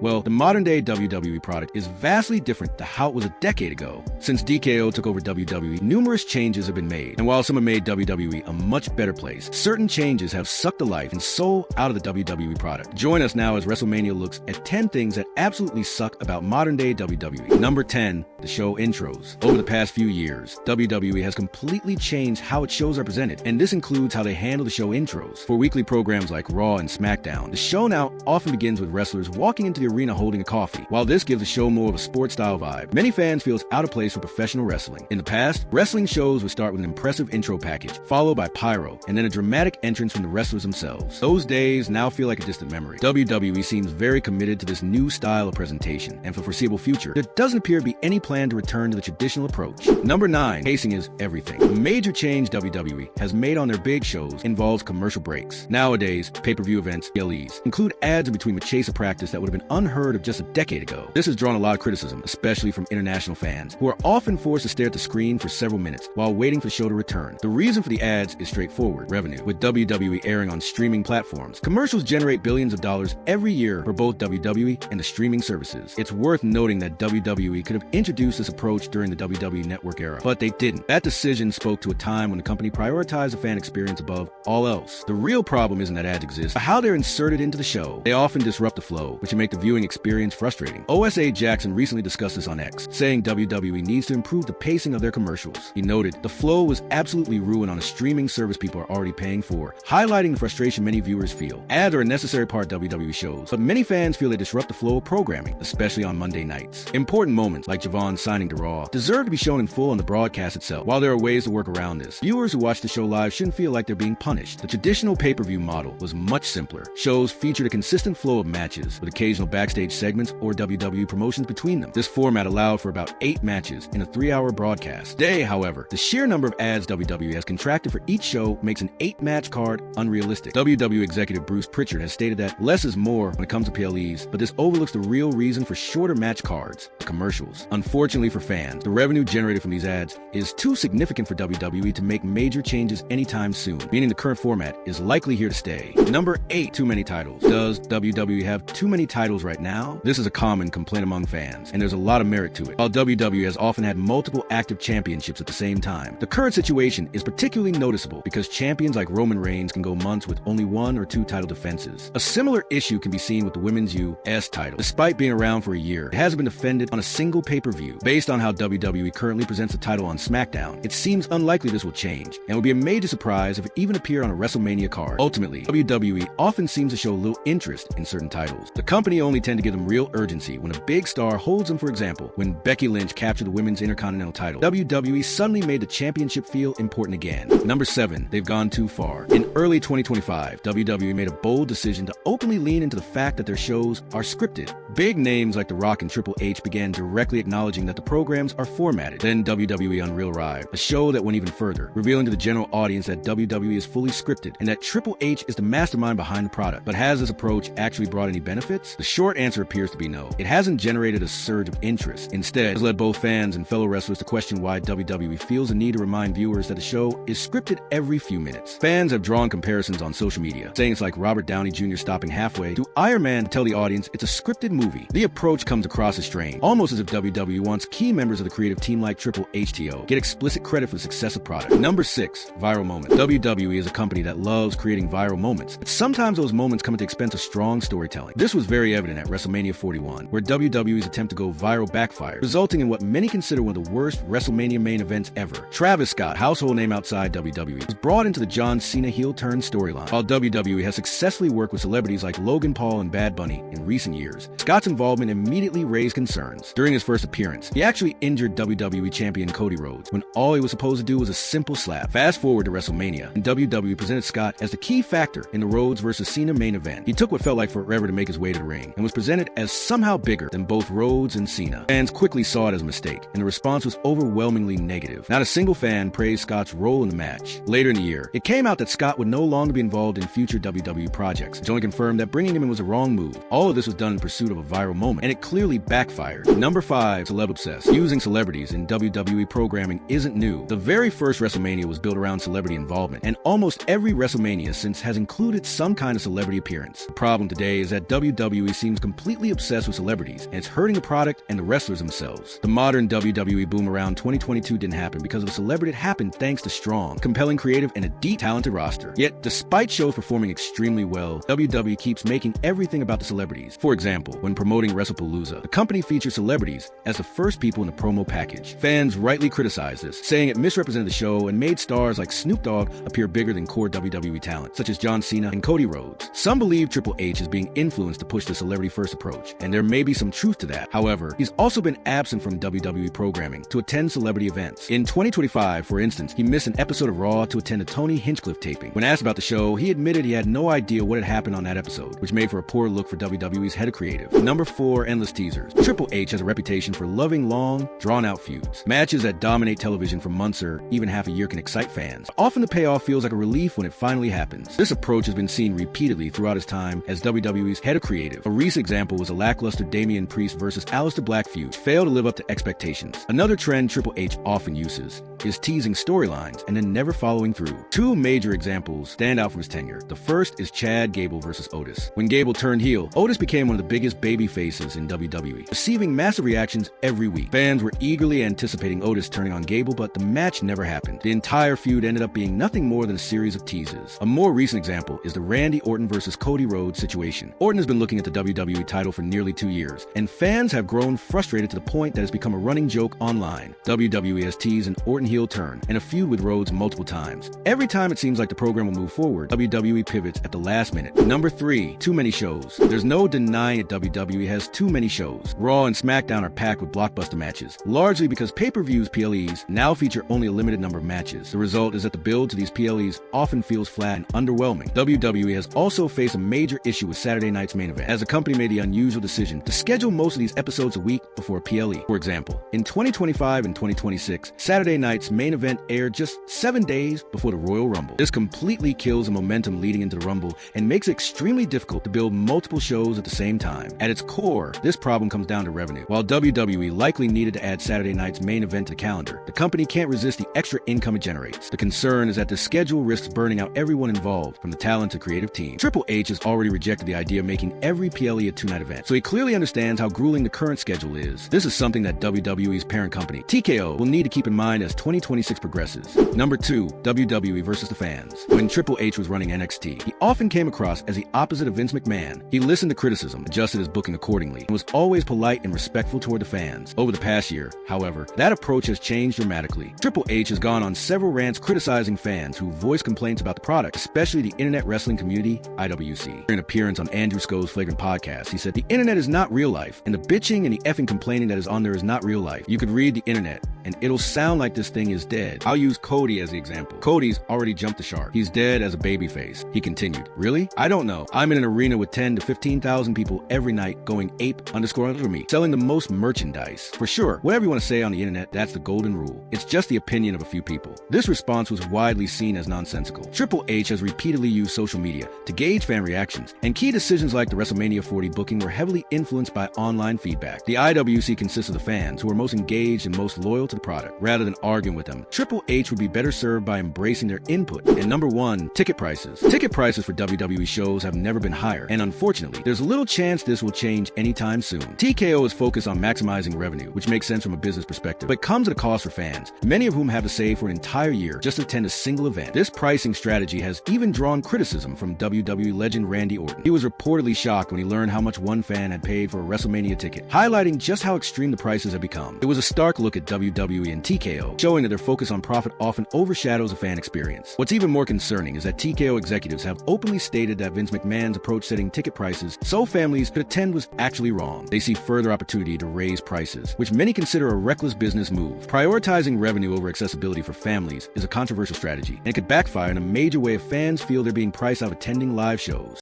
Well, the modern-day WWE product is vastly different to how it was a decade ago. Since DKO took over WWE, numerous changes have been made, and while some have made WWE a much better place, certain changes have sucked the life and soul out of the WWE product. Join us now as WrestleMania looks at 10 things that absolutely suck about modern-day WWE. Number 10, the show intros. Over the past few years, WWE has completely changed how its shows are presented, and this includes how they handle the show intros. For weekly programs like Raw and SmackDown, the show now often begins with wrestlers walking into the arena holding a coffee. While this gives the show more of a sports-style vibe, many fans feel it's out of place for professional wrestling. In the past, wrestling shows would start with an impressive intro package, followed by pyro, and then a dramatic entrance from the wrestlers themselves. Those days now feel like a distant memory. WWE seems very committed to this new style of presentation, and for the foreseeable future, there doesn't appear to be any plan to return to the traditional approach. Number 9, pacing is everything. A major change WWE has made on their big shows involves commercial breaks. Nowadays, pay-per-view events, PLEs, include ads in between with chase of practice that would have been unheard of just a decade ago. This has drawn a lot of criticism, especially from international fans, who are often forced to stare at the screen for several minutes while waiting for the show to return. The reason for the ads is straightforward: revenue. With WWE airing on streaming platforms, commercials generate billions of dollars every year for both WWE and the streaming services. It's worth noting that WWE could have introduced this approach during the WWE Network era, but they didn't. That decision spoke to a time when the company prioritized the fan experience above all else. The real problem isn't that ads exist, but how they're inserted into the show. They often disrupt the flow, which can make the viewing experience frustrating. OSA Jackson recently discussed this on X, saying WWE needs to improve the pacing of their commercials. He noted, "The flow was absolutely ruined on a streaming service people are already paying for," highlighting the frustration many viewers feel. Ads are a necessary part of WWE shows, but many fans feel they disrupt the flow of programming, especially on Monday nights. Important moments, like Javon signing to Raw, deserve to be shown in full on the broadcast itself. While there are ways to work around this, viewers who watch the show live shouldn't feel like they're being punished. The traditional pay-per-view model was much simpler. Shows featured a consistent flow of matches, with occasional backstage segments or WWE promotions between them. This format allowed for about 8 matches in a 3-hour broadcast. Today, however, the sheer number of ads WWE has contracted for each show makes an 8-match card unrealistic. WWE executive Bruce Pritchard has stated that less is more when it comes to PLEs, but this overlooks the real reason for shorter match cards: commercials. Unfortunately for fans, the revenue generated from these ads is too significant for WWE to make major changes anytime soon, meaning the current format is likely here to stay. Number 8, too many titles. Does WWE have too many titles right now? This is a common complaint among fans, and there's a lot of merit to it. While WWE has often had multiple active championships at the same time, the current situation is particularly noticeable because champions like Roman Reigns can go months with only 1 or 2 title defenses. A similar issue can be seen with the Women's US title. Despite being around for a year, it hasn't been defended on a single pay-per-view. Based on how WWE currently presents the title on SmackDown, it seems unlikely this will change, and would be a major surprise if it even appeared on a WrestleMania card. Ultimately, WWE often seems to show little interest in certain titles. The company only tend to give them real urgency when a big star holds them. For example, when Becky Lynch captured the Women's Intercontinental title, WWE suddenly made the championship feel important again. Number 7, they've gone too far. In early 2025, WWE made a bold decision to openly lean into the fact that their shows are scripted. Big names like The Rock and Triple H began directly acknowledging that the programs are formatted. Then WWE Unreal arrived, a show that went even further, revealing to the general audience that WWE is fully scripted and that Triple H is the mastermind behind the product. But has this approach actually brought any benefits? The short answer appears to be no. It hasn't generated a surge of interest. Instead, it has led both fans and fellow wrestlers to question why WWE feels the need to remind viewers that the show is scripted every few minutes. Fans have drawn comparisons on social media, saying it's like Robert Downey Jr. stopping halfway to Iron Man to tell the audience it's a scripted movie. The approach comes across as strange, almost as if WWE wants key members of the creative team like Triple H to get explicit credit for the success of product. Number 6, viral moments. WWE is a company that loves creating viral moments, but sometimes those moments come at the expense of strong storytelling. This was very evident at WrestleMania 41, where WWE's attempt to go viral backfired, resulting in what many consider one of the worst WrestleMania main events ever. Travis Scott, household name outside WWE, was brought into the John Cena heel turn storyline. While WWE has successfully worked with celebrities like Logan Paul and Bad Bunny in recent years, Scott's involvement immediately raised concerns. During his first appearance, he actually injured WWE champion Cody Rhodes when all he was supposed to do was a simple slap. Fast forward to WrestleMania, and WWE presented Scott as the key factor in the Rhodes vs. Cena main event. He took what felt like forever to make his way to the ring, and was presented as somehow bigger than both Rhodes and Cena. Fans quickly saw it as a mistake, and the response was overwhelmingly negative. Not a single fan praised Scott's role in the match. Later in the year, it came out that Scott would no longer be involved in future WWE projects, which only confirmed that bringing him in was a wrong move. All of this was done in pursuit of a viral moment, and it clearly backfired. Number 5, celeb obsessed. Using celebrities in WWE programming isn't new. The very first WrestleMania was built around celebrity involvement, and almost every WrestleMania since has included some kind of celebrity appearance. The problem today is that WWE seems seems completely obsessed with celebrities, and it's hurting the product and the wrestlers themselves. The modern WWE boom around 2022 didn't happen because of the celebrity. It happened thanks to strong, compelling creative and a deep, talented roster. Yet, despite shows performing extremely well, WWE keeps making everything about the celebrities. For example, when promoting WrestlePalooza, the company featured celebrities as the first people in the promo package. Fans rightly criticized this, saying it misrepresented the show and made stars like Snoop Dogg appear bigger than core WWE talent, such as John Cena and Cody Rhodes. Some believe Triple H is being influenced to push the celebrity-first approach, and there may be some truth to that. However, he's also been absent from WWE programming to attend celebrity events. In 2025, for instance, he missed an episode of Raw to attend a Tony Hinchcliffe taping. When asked about the show, he admitted he had no idea what had happened on that episode, which made for a poor look for WWE's head of creative. Number 4, endless teasers. Triple H has a reputation for loving long, drawn-out feuds. Matches that dominate television for months or even half a year can excite fans. Often the payoff feels like a relief when it finally happens. This approach has been seen repeatedly throughout his time as WWE's head of creative. A recent example was a lackluster Damian Priest versus Aleister Black feud, which failed to live up to expectations. Another trend Triple H often uses is teasing storylines and then never following through. Two major examples stand out from his tenure. The first is Chad Gable versus Otis. When Gable turned heel, Otis became one of the biggest baby faces in WWE, receiving massive reactions every week. Fans were eagerly anticipating Otis turning on Gable, but the match never happened. The entire feud ended up being nothing more than a series of teases. A more recent example is the Randy Orton versus Cody Rhodes situation. Orton has been looking at the WWE title for nearly 2 years, and fans have grown frustrated to the point that it's become a running joke online. WWE has teased an Orton heel turn and a feud with Rhodes multiple times. Every time it seems like the program will move forward, WWE pivots at the last minute. Number 3, too many shows. There's no denying that WWE has too many shows. Raw and SmackDown are packed with blockbuster matches, largely because pay-per-views PLEs now feature only a limited number of matches. The result is that the build to these PLEs often feels flat and underwhelming. WWE has also faced a major issue with Saturday night's main event, as the company made the unusual decision to schedule most of these episodes a week before a PLE. For example, in 2025 and 2026, Saturday night's main event aired just 7 days before the Royal Rumble. This completely kills the momentum leading into the Rumble and makes it extremely difficult to build multiple shows at the same time. At its core, this problem comes down to revenue. While WWE likely needed to add Saturday night's main event to the calendar, the company can't resist the extra income it generates. The concern is that the schedule risks burning out everyone involved, from the talent to creative team. Triple H has already rejected the idea of making every PLE a 2-night event, so he clearly understands how grueling the current schedule is. This is something that WWE's parent company, TKO, will need to keep in mind as 2026 progresses. Number 2, WWE versus the fans. When Triple H was running NXT, he often came across as the opposite of Vince McMahon. He listened to criticism, adjusted his booking accordingly, and was always polite and respectful toward the fans. Over the past year, however, that approach has changed dramatically. Triple H has gone on several rants criticizing fans who voiced complaints about the product, especially the Internet Wrestling Community, IWC. During an appearance on Andrew Sco's Flagrant Podcast, he said, "The internet is not real life, and the bitching and the effing complaining that is on there is not real life. You could read the internet, and it'll sound like this thing is dead." I'll use Cody as the example. Cody's already jumped the shark. He's dead as a babyface. He continued, "Really? I don't know. I'm in an arena with 10 to 15,000 people every night going ape_under me, selling the most merchandise. For sure, whatever you want to say on the internet, that's the golden rule. It's just the opinion of a few people." This response was widely seen as nonsensical. Triple H has repeatedly used social media to gauge fan reactions, and key decisions like the WrestleMania 40 booking were heavily influenced by online feedback. The IWC consists of the fans who are most engaged and most loyal to the product. Rather than arguing with them, Triple H would be better served by embracing their input. And number 1, ticket prices. Ticket prices for WWE shows have never been higher, and unfortunately, there's little chance this will change anytime soon. TKO is focused on maximizing revenue, which makes sense from a business perspective, but comes at a cost for fans, many of whom have to save for an entire year just to attend a single event. This pricing strategy has even drawn criticism from WWE legend Randy Orton. He was reportedly shocked when he learned how much one fan had paid for a WrestleMania ticket, highlighting just how extreme the prices have become. It was a stark look at WWE and TKO, showing that their focus on profit often overshadows a fan experience. What's even more concerning is that TKO executives have openly stated that Vince McMahon's approach setting ticket prices so families could attend was actually wrong. They see further opportunity to raise prices, which many consider a reckless business move. Prioritizing revenue over accessibility for families is a controversial strategy, and it could backfire in a major way if fans feel they're being priced out of attending live shows.